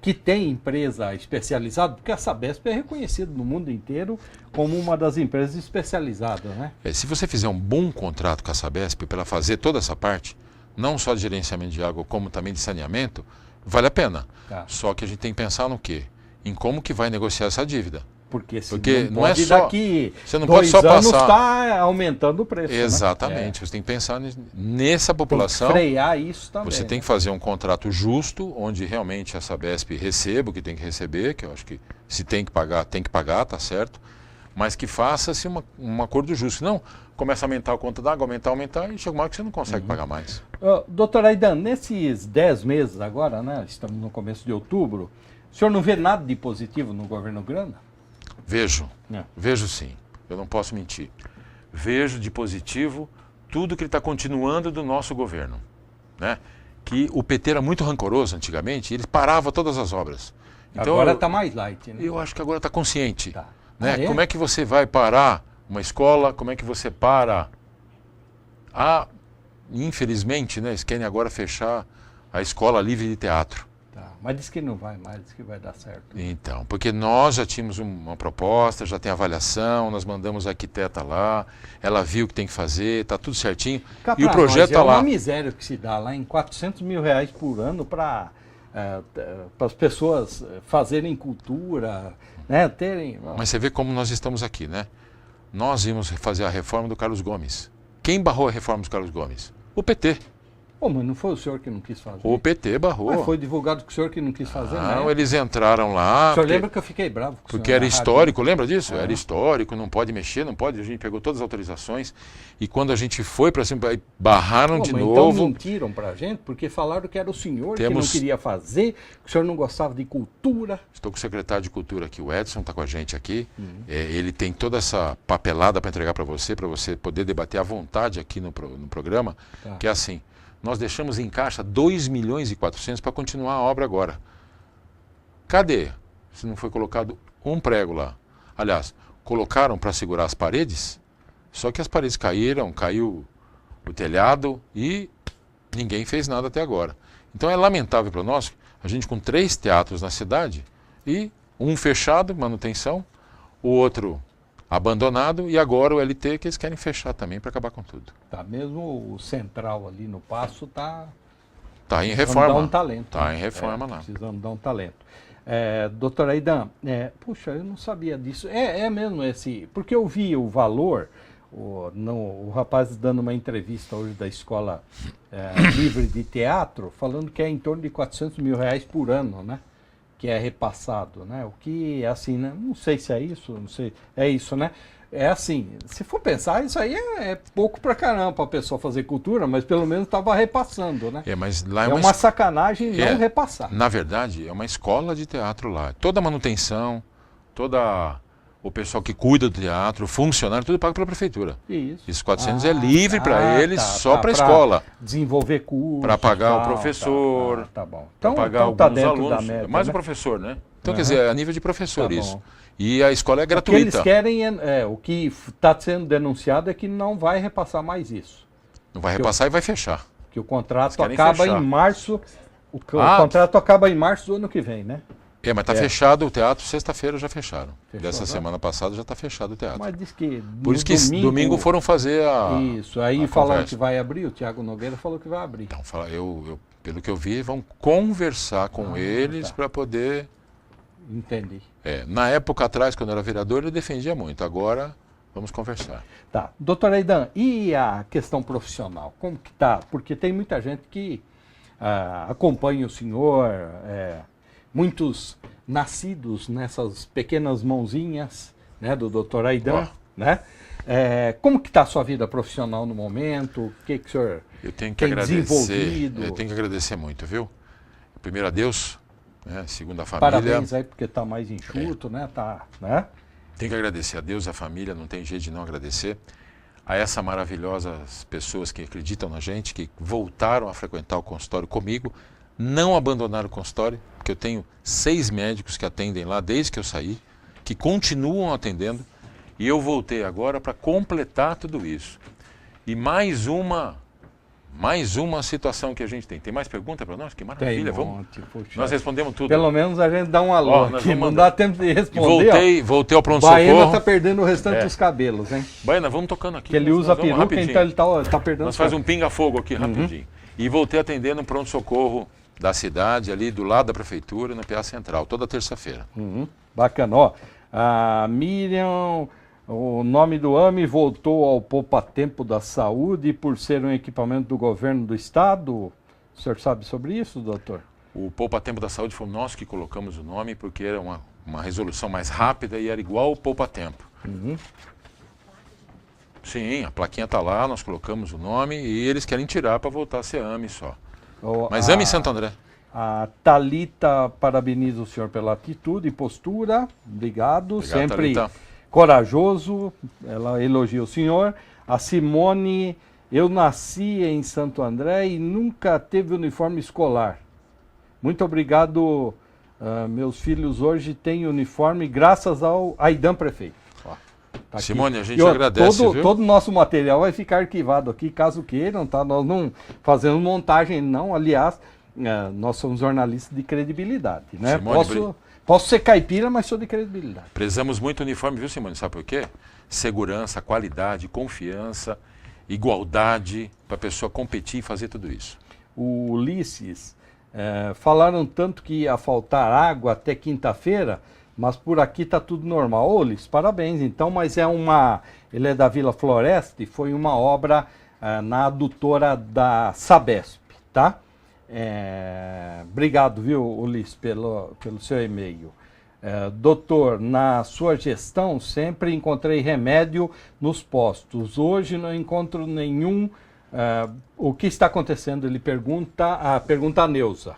Speaker 1: que tem empresa especializada, porque a Sabesp é reconhecida no mundo inteiro como uma das empresas especializadas, né?
Speaker 2: Se você fizer um bom contrato com a Sabesp para ela fazer toda essa parte, não só de gerenciamento de água, como também de saneamento, vale a pena. Só que a gente tem que pensar no quê? Em como que vai negociar essa dívida.
Speaker 1: Porque
Speaker 2: não é só
Speaker 1: daqui
Speaker 2: você não pode só passar,
Speaker 1: está aumentando o preço.
Speaker 2: Exatamente. Você tem que pensar nessa população.
Speaker 1: Tem que frear isso também.
Speaker 2: Você tem que fazer um contrato justo, onde realmente a Sabesp receba o que tem que receber, que eu acho que se tem que pagar, tá certo. Mas que faça-se um acordo justo. Não começa a aumentar a conta d'água, aumentar, e chega uma hora que você não consegue pagar mais.
Speaker 1: Doutor Aidan, nesses 10 meses agora, né? Estamos no começo de outubro. O senhor não vê nada de positivo no governo Grana?
Speaker 2: Vejo sim, eu não posso mentir. Vejo de positivo tudo que ele está continuando do nosso governo. Né? Que o PT era muito rancoroso antigamente, ele parava todas as obras. Então,
Speaker 1: agora está mais light, né?
Speaker 2: Eu acho que agora está consciente. Né? Como é que você vai parar uma escola, como é que você para... Infelizmente, né, eles querem agora fechar a Escola Livre de Teatro.
Speaker 1: mas diz que não vai mais, diz que vai dar certo.
Speaker 2: Então, porque nós já tínhamos uma proposta, já tem avaliação, nós mandamos a arquiteta lá, ela viu o que tem que fazer, está tudo certinho, e o projeto está
Speaker 1: É
Speaker 2: lá.
Speaker 1: uma miséria que se dá lá em R$400 mil por ano para as pessoas fazerem cultura, né, terem...
Speaker 2: Mas você vê como nós estamos aqui, né? Nós íamos fazer a reforma do Carlos Gomes. Quem barrou a reforma do Carlos Gomes? O PT.
Speaker 1: Pô, mas não foi o senhor que não quis fazer?
Speaker 2: O PT barrou.
Speaker 1: Mas foi divulgado que o senhor que não quis fazer,
Speaker 2: Não,
Speaker 1: né?
Speaker 2: eles entraram lá.
Speaker 1: O senhor lembra que eu fiquei bravo com o senhor
Speaker 2: Porque era
Speaker 1: na rádio?
Speaker 2: histórico, lembra disso? Era histórico, não pode mexer, não pode. A gente pegou todas as autorizações e quando a gente foi para cima, barraram de
Speaker 1: mas
Speaker 2: novo.
Speaker 1: Então mentiram pra gente, porque falaram que era o senhor que
Speaker 2: Temos-
Speaker 1: não queria fazer, que o senhor não gostava de cultura.
Speaker 2: Estou com o secretário de Cultura aqui, o Edson, está com a gente aqui. Ele tem toda essa papelada para entregar para você poder debater à vontade aqui no programa,
Speaker 1: Tá.
Speaker 2: que é assim. Nós deixamos em caixa 2 milhões e 400 para continuar a obra agora. Cadê? Se não foi colocado um prego lá. Aliás, colocaram para segurar as paredes, só que as paredes caíram, caiu o telhado e ninguém fez nada até agora. Então é lamentável para nós, a gente com 3 teatros na cidade e um fechado, manutenção, o outro abandonado e agora o LT que eles querem fechar também para acabar com tudo.
Speaker 1: Tá, mesmo o central ali no Passo tá...
Speaker 2: Está em
Speaker 1: precisando
Speaker 2: reforma.
Speaker 1: dar um talento.
Speaker 2: Está
Speaker 1: né?
Speaker 2: em reforma lá.
Speaker 1: Precisamos dar um talento. Doutora Aidan, puxa, eu não sabia disso. É mesmo esse... Porque eu vi o valor, o rapaz dando uma entrevista hoje da Escola Livre de Teatro, falando que é em torno de R$400 mil por ano, né? Que é repassado, né? O que, assim, né? Não sei se é isso, não sei. É isso, né? É assim, se for pensar, isso aí é pouco pra caramba pra pessoa fazer cultura, mas pelo menos estava repassando, né?
Speaker 2: Mas lá
Speaker 1: É uma sacanagem não repassar.
Speaker 2: Na verdade, é uma escola de teatro lá. Toda a manutenção, toda o pessoal que cuida do teatro, o funcionário, tudo pago pela prefeitura.
Speaker 1: Isso.
Speaker 2: Esses 400 é livre para eles, só para a escola.
Speaker 1: Desenvolver cursos.
Speaker 2: Para pagar o
Speaker 1: tal,
Speaker 2: professor.
Speaker 1: Tá bom.
Speaker 2: Para
Speaker 1: Então
Speaker 2: pagar
Speaker 1: tá
Speaker 2: alguns
Speaker 1: dentro
Speaker 2: alunos.
Speaker 1: da média,
Speaker 2: Mais
Speaker 1: né?
Speaker 2: o professor, né? Então, quer dizer, é a nível de professor
Speaker 1: Tá
Speaker 2: isso.
Speaker 1: bom.
Speaker 2: E a escola é
Speaker 1: O que
Speaker 2: gratuita.
Speaker 1: eles querem o que está sendo denunciado é que não vai repassar mais isso.
Speaker 2: Não vai repassar e vai fechar.
Speaker 1: Que o contrato
Speaker 2: querem
Speaker 1: acaba
Speaker 2: fechar.
Speaker 1: em março. O contrato acaba em março do ano que vem, né?
Speaker 2: Mas está fechado o teatro, sexta-feira já fecharam.
Speaker 1: Fechou,
Speaker 2: Dessa
Speaker 1: né?
Speaker 2: semana passada já está fechado o teatro.
Speaker 1: Mas diz que
Speaker 2: Por isso que domingo foram fazer a.
Speaker 1: Isso, aí
Speaker 2: a
Speaker 1: falando
Speaker 2: conversa.
Speaker 1: que vai abrir, o Thiago Nogueira falou que vai abrir.
Speaker 2: Então, pelo que eu vi, vão conversar com eles
Speaker 1: tá.
Speaker 2: para poder.
Speaker 1: Entendi.
Speaker 2: Na época atrás, quando eu era vereador, ele defendia muito. Agora, vamos conversar.
Speaker 1: Tá. Doutora Aidan, e a questão profissional? Como que tá? Porque tem muita gente que acompanha o senhor, muitos nascidos nessas pequenas mãozinhas, né, do doutor Aidan, né? Como que está a sua vida profissional no momento? O que o senhor
Speaker 2: Eu tenho que
Speaker 1: tem
Speaker 2: agradecer.
Speaker 1: desenvolvido?
Speaker 2: Eu tenho que agradecer muito, viu? Primeiro a Deus, né? Segundo a família.
Speaker 1: Parabéns aí, porque está mais enxuto, né? Tá, né?
Speaker 2: Tenho que agradecer a Deus, a família, não tem jeito de não agradecer. A essas maravilhosas pessoas que acreditam na gente, que voltaram a frequentar o consultório comigo, não abandonaram o consultório, porque eu tenho 6 médicos que atendem lá desde que eu saí, que continuam atendendo, e eu voltei agora para completar tudo isso. E mais uma situação que a gente tem. Tem mais pergunta para nós? Que maravilha,
Speaker 1: Tem um
Speaker 2: vamos.
Speaker 1: monte, puxa.
Speaker 2: Nós respondemos tudo.
Speaker 1: Pelo menos a gente dá um alô
Speaker 2: Ó, nós
Speaker 1: aqui,
Speaker 2: vamos
Speaker 1: não
Speaker 2: mandar.
Speaker 1: dá tempo de
Speaker 2: E
Speaker 1: responder.
Speaker 2: voltei ao
Speaker 1: Baena
Speaker 2: pronto-socorro.
Speaker 1: tá perdendo o restante dos cabelos, hein?
Speaker 2: Baena, vamos tocando aqui.
Speaker 1: Que ele
Speaker 2: nós
Speaker 1: usa
Speaker 2: vamos
Speaker 1: peruca,
Speaker 2: rapidinho.
Speaker 1: então ele tá perdendo
Speaker 2: Nós
Speaker 1: os
Speaker 2: faz um
Speaker 1: cabelos.
Speaker 2: pinga-fogo aqui rapidinho. E voltei atendendo no pronto-socorro da cidade, ali do lado da prefeitura, na PA Central, toda terça-feira.
Speaker 1: Bacana, ó. A Miriam, o nome do AME voltou ao Poupa-Tempo da Saúde por ser um equipamento do governo do estado. O senhor sabe sobre isso, doutor?
Speaker 2: O Poupa-Tempo da Saúde foi nós que colocamos o nome, porque era uma resolução mais rápida e era igual ao Poupa-Tempo. Sim, a plaquinha está lá, nós colocamos o nome e eles querem tirar para voltar a ser AME só. Mas AME em Santo André.
Speaker 1: A Thalita parabeniza o senhor pela atitude e postura. Obrigado. Sempre
Speaker 2: Thalita.
Speaker 1: corajoso. Ela elogia o senhor. A Simone, eu nasci em Santo André e nunca teve uniforme escolar. Muito obrigado. Meus filhos hoje têm uniforme graças ao Aidan Prefeito. Ó, tá aqui.
Speaker 2: Simone, a gente agradece, viu?
Speaker 1: Todo o nosso material vai ficar arquivado aqui, caso queiram, tá? Nós não fazemos montagem, não. Aliás, nós somos jornalistas de credibilidade, né?
Speaker 2: Simone,
Speaker 1: Posso ser caipira, mas sou de credibilidade.
Speaker 2: Prezamos muito o uniforme, viu, Simone? Sabe por quê? Segurança, qualidade, confiança, igualdade, para a pessoa competir e fazer tudo isso.
Speaker 1: O Ulisses, falaram tanto que ia faltar água até quinta-feira, mas por aqui está tudo normal. Ô, Ulisses, parabéns então, mas ele é da Vila Floresta e foi uma obra na adutora da Sabesp, tá? Obrigado, viu, Ulisses, pelo seu e-mail. Doutor, na sua gestão sempre encontrei remédio nos postos. Hoje não encontro nenhum. O que está acontecendo? Ele pergunta a Neuza.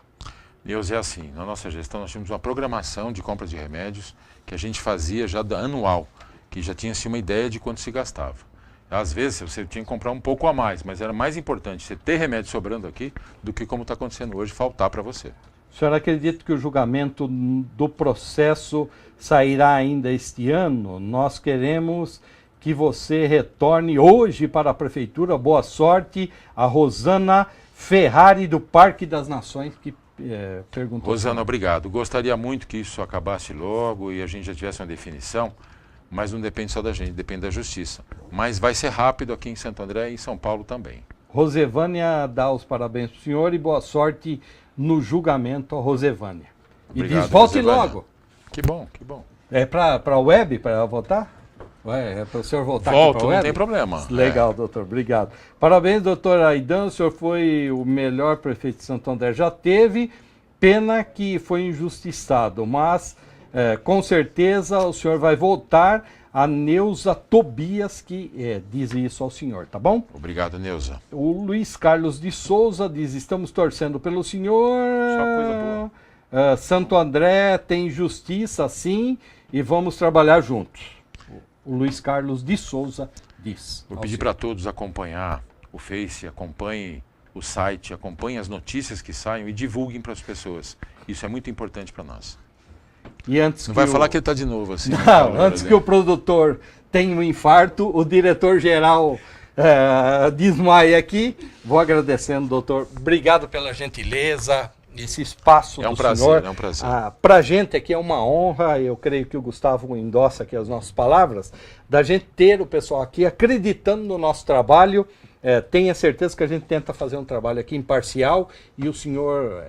Speaker 2: Neuza, é assim, na nossa gestão nós tínhamos uma programação de compra de remédios que a gente fazia já anual, que já tinha-se uma ideia de quanto se gastava. Às vezes você tinha que comprar um pouco a mais, mas era mais importante você ter remédio sobrando aqui do que, como está acontecendo hoje, faltar para você.
Speaker 1: O senhor acredita que o julgamento do processo sairá ainda este ano? Nós queremos que você retorne hoje para a Prefeitura. Boa sorte. A Rosana Ferrari, do Parque das Nações, que perguntou.
Speaker 2: Rosana, obrigado. Gostaria muito que isso acabasse logo e a gente já tivesse uma definição, mas não depende só da gente, depende da Justiça. Mas vai ser rápido aqui em Santo André e em São Paulo também.
Speaker 1: Rosevânia dá os parabéns para o senhor e boa sorte no julgamento, a Rosevânia.
Speaker 2: Obrigado,
Speaker 1: e diz, volte
Speaker 2: Rosevânia.
Speaker 1: logo.
Speaker 2: Que bom, que bom.
Speaker 1: É para a web, para votar? É para o senhor voltar
Speaker 2: Volto,
Speaker 1: aqui para a
Speaker 2: não
Speaker 1: web?
Speaker 2: tem problema.
Speaker 1: Legal, doutor, obrigado. Parabéns, doutor Aidan, o senhor foi o melhor prefeito de Santo André. Já teve, pena que foi injustiçado, mas com certeza o senhor vai voltar. A Neuza Tobias que diz isso ao senhor, tá bom?
Speaker 2: Obrigado, Neuza.
Speaker 1: O Luiz Carlos de Souza diz, estamos torcendo pelo senhor.
Speaker 2: Só coisa boa.
Speaker 1: Santo André tem justiça, sim, e vamos trabalhar juntos. O Luiz Carlos de Souza diz.
Speaker 2: Vou pedir para todos acompanhar o Face, acompanhem o site, acompanhem as notícias que saiam e divulguem para as pessoas. Isso é muito importante para nós.
Speaker 1: E antes
Speaker 2: não vai falar que ele está de novo assim.
Speaker 1: Não, antes que o produtor tenha um infarto, o diretor-geral desmaia aqui. Vou agradecendo, doutor. Obrigado pela gentileza, esse espaço do senhor.
Speaker 2: É um prazer.
Speaker 1: Para a gente aqui é uma honra, eu creio que o Gustavo endossa aqui as nossas palavras, da gente ter o pessoal aqui acreditando no nosso trabalho. Tenha certeza que a gente tenta fazer um trabalho aqui imparcial e o senhor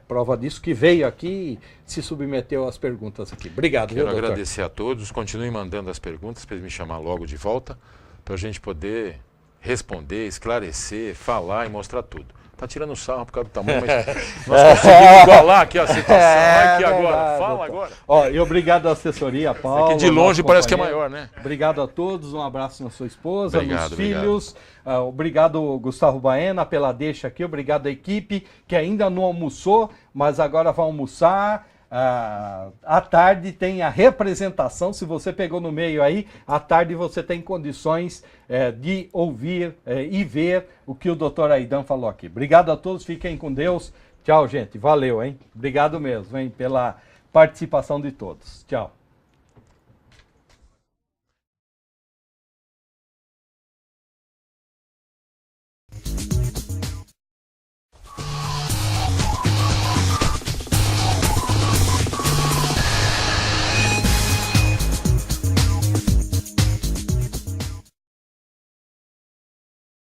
Speaker 1: prova disso, que veio aqui e se submeteu às perguntas aqui. Obrigado,
Speaker 2: Quero
Speaker 1: doutor?
Speaker 2: agradecer a todos, continuem mandando as perguntas para me chamar logo de volta, para a gente poder responder, esclarecer, falar e mostrar tudo. Tá tirando sarro por causa do tamanho, mas nós conseguimos igualar aqui a situação. Aqui agora,
Speaker 1: verdade,
Speaker 2: fala
Speaker 1: doutor.
Speaker 2: agora.
Speaker 1: Ó, e obrigado à assessoria, Paulo.
Speaker 2: Aqui de longe parece que é
Speaker 1: companheiro.
Speaker 2: maior, né?
Speaker 1: Obrigado a todos, um abraço na sua esposa,
Speaker 2: Obrigado,
Speaker 1: nos filhos. Obrigado, Gustavo Baena, pela deixa aqui. Obrigado à equipe que ainda não almoçou, mas agora vai almoçar. À tarde tem a representação, se você pegou no meio aí, à tarde você tem condições de ouvir e ver o que o doutor Aidan falou aqui. Obrigado a todos, fiquem com Deus. Tchau, gente. Valeu, hein? Obrigado mesmo, hein, pela participação de todos. Tchau.